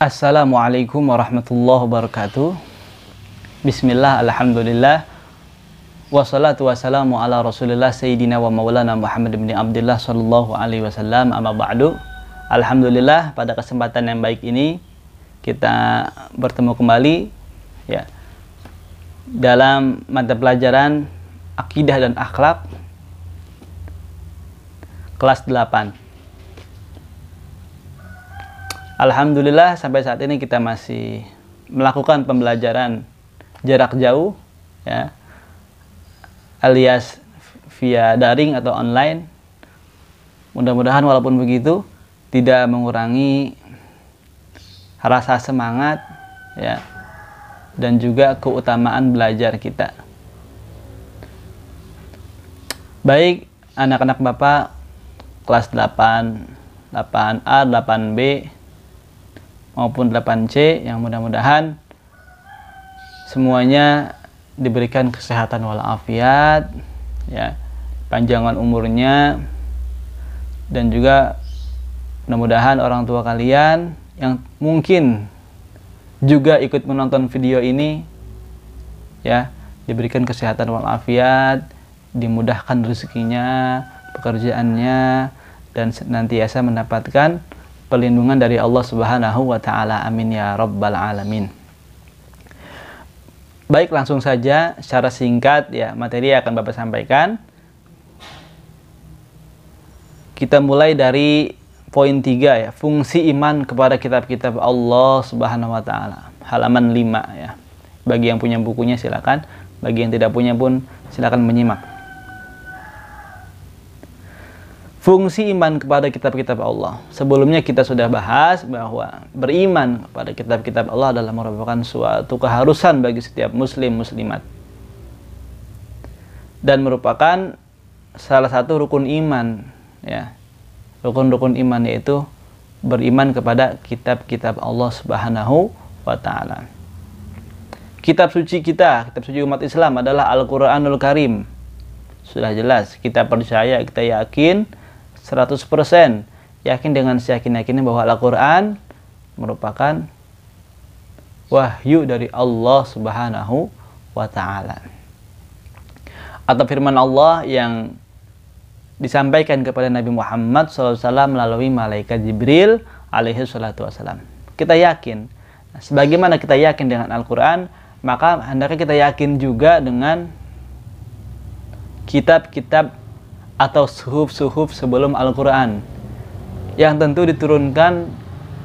Assalamualaikum warahmatullahi wabarakatuh. Bismillah, alhamdulillah, wassalatu wassalamu ala rasulillah sayyidina wa maulana Muhammad bin Abdullah sallallahu alaihi wasallam, amma ba'du. Alhamdulillah, pada kesempatan yang baik ini kita bertemu kembali ya dalam mata pelajaran akidah dan akhlak kelas 8. Alhamdulillah, sampai saat ini kita masih melakukan pembelajaran jarak jauh ya, alias via daring atau online. Mudah-mudahan walaupun begitu tidak mengurangi rasa semangat ya, dan juga keutamaan belajar kita. Baik anak-anak Bapak kelas 8, 8A, 8B maupun 8C, yang mudah-mudahan semuanya diberikan kesehatan walafiat ya, panjangan umurnya, dan juga mudah-mudahan orang tua kalian yang mungkin juga ikut menonton video ini ya, diberikan kesehatan walafiat, dimudahkan rezekinya, pekerjaannya, dan senantiasa mendapatkan perlindungan dari Allah Subhanahu wa Ta'ala. Amin ya Rabbal Alamin. Baik, langsung saja secara singkat ya, materi yang akan Bapak sampaikan. Kita mulai dari poin 3 ya, fungsi iman kepada kitab-kitab Allah Subhanahu wa Ta'ala, halaman 5 ya. Bagi yang punya bukunya silakan, bagi yang tidak punya pun silakan menyimak. Fungsi iman kepada kitab-kitab Allah. Sebelumnya kita sudah bahas bahwa beriman kepada kitab-kitab Allah adalah merupakan suatu keharusan bagi setiap muslim muslimat, dan merupakan salah satu rukun iman ya. Rukun-rukun iman yaitu beriman kepada kitab-kitab Allah Subhanahu wa Ta'ala. Kitab suci kita, kitab suci umat Islam adalah Al-Quranul Karim. Sudah jelas, kita percaya, kita yakin 100% yakin dengan seyakin-yakinnya bahwa Al-Quran merupakan wahyu dari Allah Subhanahu wa Ta'ala, atau firman Allah yang disampaikan kepada Nabi Muhammad SAW melalui malaikat Jibril alaihi salatu wassalam. Kita yakin, sebagaimana kita yakin dengan Al-Quran, maka hendaknya kita yakin juga dengan kitab-kitab atau suhuf-suhuf sebelum Al-Quran, yang tentu diturunkan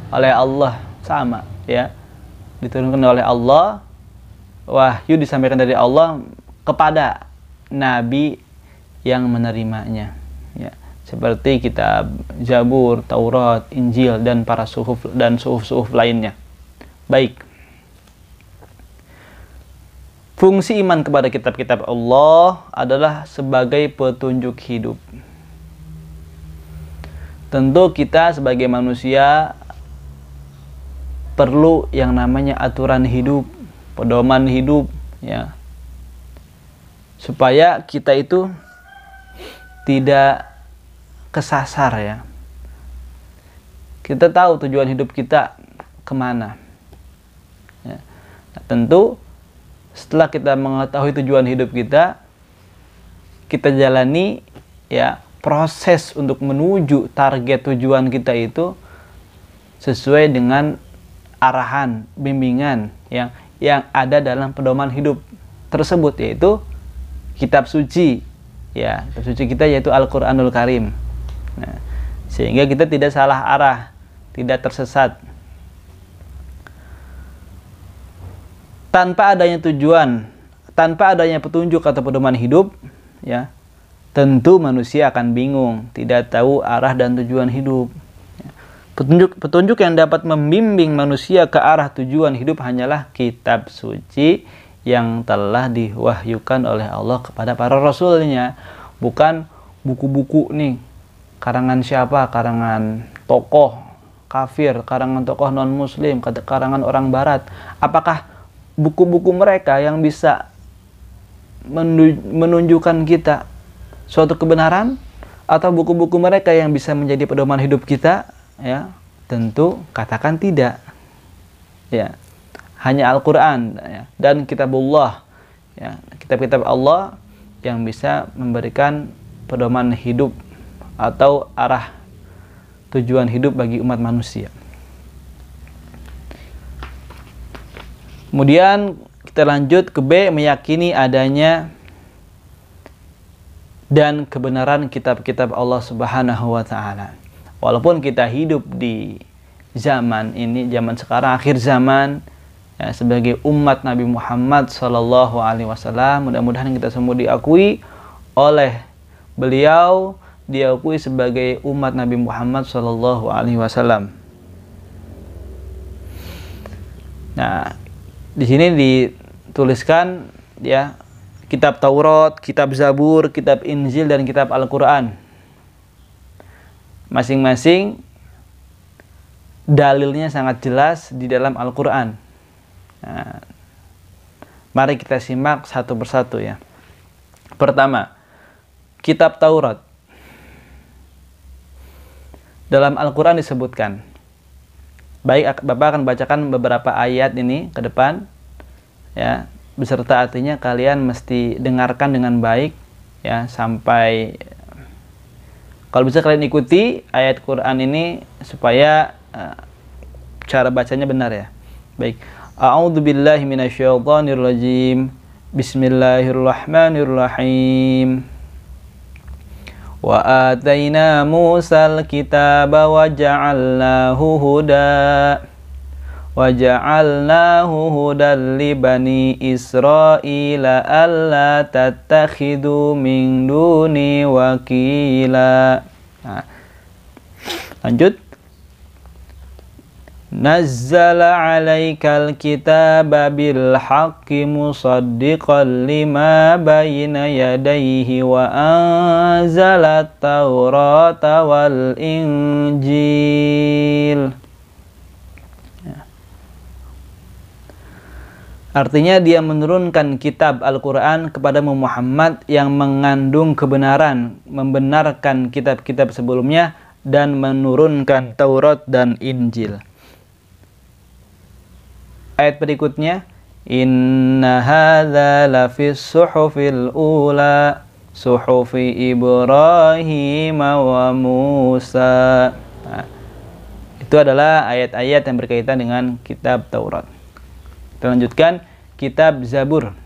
oleh Allah, sama ya, diturunkan oleh Allah, wahyu disampaikan dari Allah kepada Nabi yang menerimanya ya, seperti kitab Zabur, Taurat, Injil, dan para suhuf dan suhuf-suhuf lainnya. Baik, fungsi iman kepada kitab-kitab Allah adalah sebagai petunjuk hidup. Tentu kita sebagai manusia perlu yang namanya aturan hidup, pedoman hidup ya, supaya kita itu tidak kesasar ya. Kita tahu tujuan hidup kita kemana ya. Nah, tentu setelah kita mengetahui tujuan hidup kita, kita jalani ya proses untuk menuju target tujuan kita itu sesuai dengan arahan, bimbingan yang ada dalam pedoman hidup tersebut, yaitu kitab suci ya, kitab suci kita yaitu Al-Quranul Karim. Nah, sehingga kita tidak salah arah, tidak tersesat. Tanpa adanya tujuan, tanpa adanya petunjuk atau pedoman hidup ya, tentu manusia akan bingung, tidak tahu arah dan tujuan hidup. Petunjuk yang dapat membimbing manusia ke arah tujuan hidup hanyalah kitab suci yang telah diwahyukan oleh Allah kepada para rasulnya, bukan buku-buku nih karangan siapa, karangan tokoh kafir, karangan tokoh non muslim, karangan orang barat. Apakah buku-buku mereka yang bisa menunjukkan kita suatu kebenaran, atau buku-buku mereka yang bisa menjadi pedoman hidup kita ya? Tentu katakan tidak ya, hanya Al-Quran ya, dan kitabullah ya, kitab-kitab Allah yang bisa memberikan pedoman hidup atau arah tujuan hidup bagi umat manusia. Kemudian kita lanjut ke B, meyakini adanya dan kebenaran kitab-kitab Allah Subhanahu wa taala. Walaupun kita hidup di zaman ini, zaman sekarang, akhir zaman ya, sebagai umat Nabi Muhammad sallallahu alaihi wasallam, mudah-mudahan kita semua diakui oleh beliau, diakui sebagai umat Nabi Muhammad sallallahu alaihi wasallam. Nah, di sini dituliskan ya, kitab Taurat, kitab Zabur, kitab Injil, dan kitab Al-Quran. Masing-masing dalilnya sangat jelas di dalam Al-Quran. Nah, mari kita simak satu persatu ya. Pertama, kitab Taurat. Dalam Al-Quran disebutkan. Baik, Bapak akan bacakan beberapa ayat ini ke depan ya, beserta artinya kalian mesti dengarkan dengan baik ya, sampai kalau bisa kalian ikuti ayat Quran ini supaya cara bacanya benar ya. Baik. A'udzubillahi minasyaitonirrajim. Bismillahirrahmanirrahim. Wa ataina Musal kitaba wa ja'alnahu huda wa ja'alnahu hudan li bani Israila alla tattakhidu min duni wakila. Nah, lanjut. Nazzala 'alaikal kitaba bil haqqi musaddiqan lima bayna yadayhi wa anzalat taurata wal injil. Artinya dia menurunkan kitab Al-Quran kepada Muhammad yang mengandung kebenaran, membenarkan kitab-kitab sebelumnya, dan menurunkan Taurat dan Injil. Ayat berikutnya, Inna hadza lafis suhufil ula suhufi Ibrahim wa Musa. Nah, itu adalah ayat-ayat yang berkaitan dengan kitab Taurat. Kita lanjutkan kitab Zabur.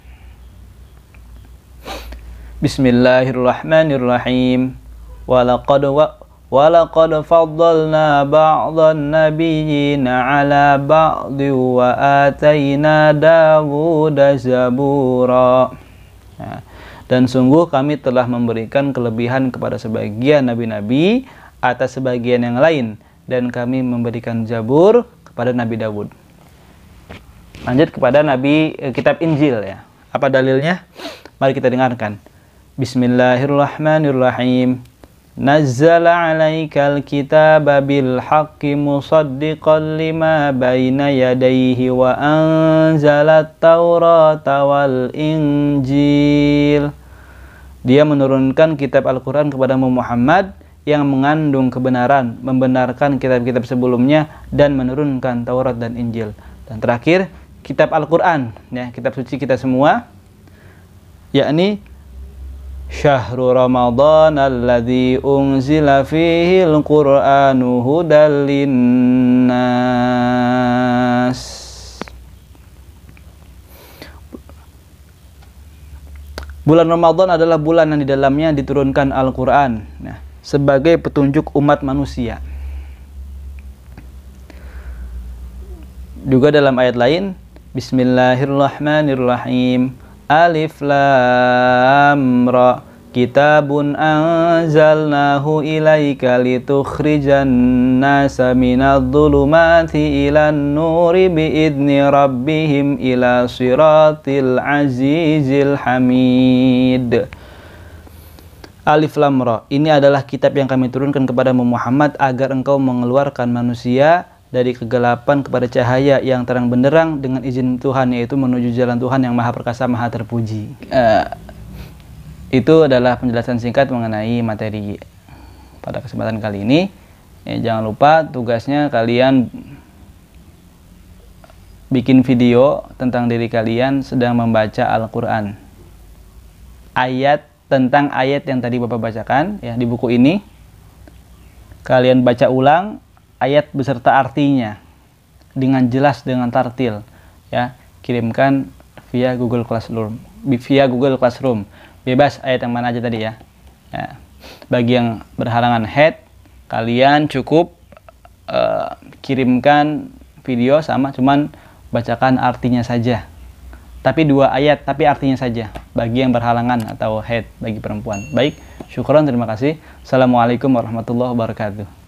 Bismillahirrahmanirrahim. Walaqad faddalna ba'dhan nabiyyina 'ala ba'dhi wa ataina Dawuda zabura. Nah, dan sungguh kami telah memberikan kelebihan kepada sebagian nabi-nabi atas sebagian yang lain, dan kami memberikan Zabur kepada Nabi Dawud. Lanjut kepada kitab Injil ya. Apa dalilnya? Mari kita dengarkan. Bismillahirrahmanirrahim. Nazzala 'alaikal kitaba bil haqqi musaddiqan lima baina yadayhi wa anzalat taurata wal injil. Dia menurunkan kitab Al-Quran kepada Muhammad yang mengandung kebenaran, membenarkan kitab-kitab sebelumnya, dan menurunkan Taurat dan Injil. Dan terakhir, kitab Al-Quran, ya, kitab suci kita semua, yakni Syahrul Ramadan alladzi unzila fihi al-Qur'anu hudal linnas. Bulan Ramadan adalah bulan yang di dalamnya diturunkan Al-Quran, nah, sebagai petunjuk umat manusia. Juga dalam ayat lain, Bismillahirrahmanirrahim. Alif lam ra. Kitabun anzalnahu ilaika litukhrijan nasa minadh-dhulumati ilan nuri biidni rabbihim ila siratil azizil hamid. Alif lam ra. Ini adalah kitab yang kami turunkan kepada Muhammad agar engkau mengeluarkan manusia dari kegelapan kepada cahaya yang terang benderang dengan izin Tuhan, yaitu menuju jalan Tuhan yang maha perkasa, maha terpuji. Itu adalah penjelasan singkat mengenai materi pada kesempatan kali ini. Jangan lupa tugasnya kalian bikin video tentang diri kalian sedang membaca Al-Quran. Tentang ayat yang tadi Bapak bacakan ya di buku ini, kalian baca ulang ayat beserta artinya dengan jelas, dengan tartil ya. Kirimkan via Google Classroom. Bebas ayat yang mana aja tadi ya. Bagi yang berhalangan head, kalian cukup kirimkan video sama, cuman bacakan artinya saja. Tapi 2 ayat, tapi artinya saja. Bagi yang berhalangan atau head, bagi perempuan. Baik, syukron, terima kasih. Assalamualaikum warahmatullahi wabarakatuh.